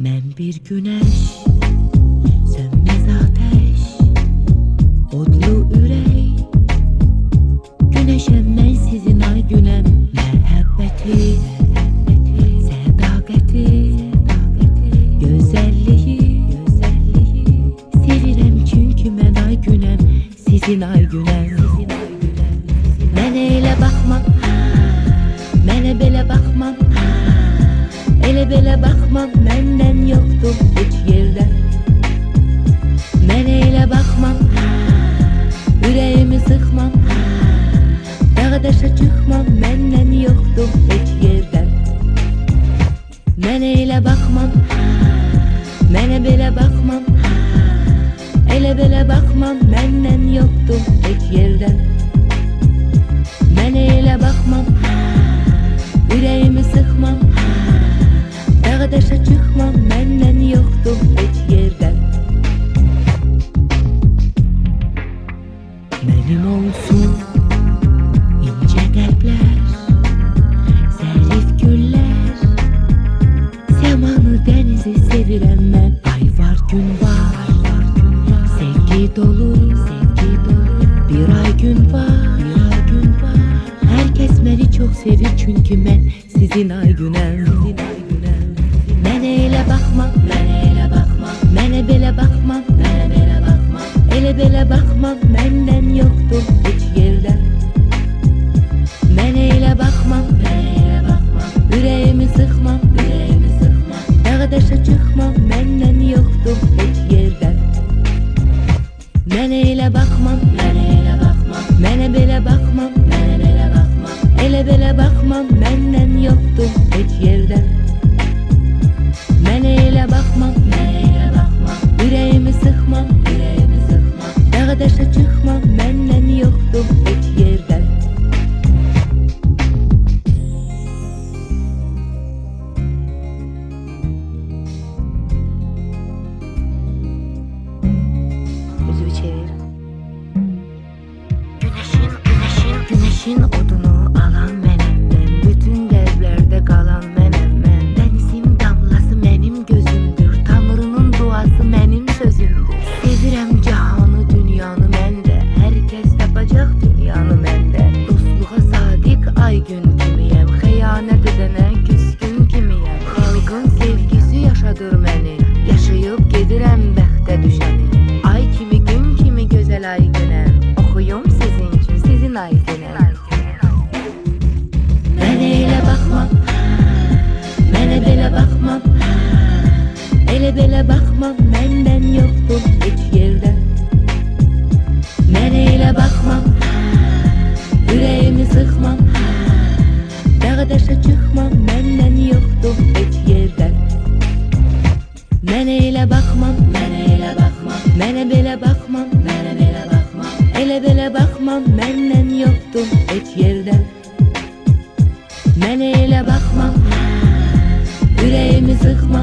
Mən bir günəş, sönməz atəş, odlu ürək. Günəşəm mən sizin ay günəm. Məhəbbəti, sədaqəti, gözəlliyi sevirəm çünki mən ay günəm, sizin ay günəm. Mənə elə baxma, mənə belə baxma, elə belə baxma, məndən yoxdur heç yerdə. Mənə elə baxma, ürəyimi sıxma, dağa daşa çıxma, məndən yoxdur heç yerdə. Mənə elə baxma, mənə belə baxma, elə belə baxma, məndən yoxdur heç yerdə. Mənə elə baxma, ürəyimi sıxma, dağa daşa çıxma, məndən yoxdur heç yerdə. Mənim olsun incə qəlblər, zərif güllər, səmanı dənizi sevirəm mən. Ay var, gün var, sevgi dolu, bir ay gün var. Herkes məni çox sevir çünki mən sizin ay günəm. Mənə elə baxma, mənə elə baxma, mənə belə baxma, mənə belə baxma, elə belə baxma, məndən yoxdur heç yerdə. Mənə elə baxma, mənə elə baxma, ürəyimi sıxma, dağa daşa çıxma, məndən yoxdur heç yerdə. Mənə elə baxma, mənə elə baxma, mənə belə baxma, elə belə baxma, məndən yoxdur heç yerdə. Mənə elə baxma, ürəyimi sıxma, dağa daşa çıxma, məndən yoxdur heç yerdə. Üzümü çevir. Güneşin odunu alan mənəm mən, bütün qəlblərdə qalan mənəm mən. Dənizin damlası mənim gözümdür, Tanrının duası mənim sözümdür. Sevirəm cahanı, dünyanı məndə, hər kəs tapacaq dünyanı məndə. Dostluğa sadiq ay gün kimiyəm, xəyanət edənə küskün kimiyəm. Xalqın sevgisi yaşadır məni, yaşayıb gedirəm bəxtə düşəni. Ay kimi, gün kimi gözəl ay günəm, oxuyum sizin üçün, sizin ay günəm. Mənə elə baxma, mənə belə baxma, elə belə baxma, məndən yoxdur heç yerdə. Mənə elə baxma, ürəyimi sıxma, dağa daşa çıxma, məndən yoxdur heç yerdə. Mənə elə baxma, mənə belə baxma, elə belə baxma, məndən yoxdur heç yerdə. Mənə elə baxma, ürəyimi sıxma,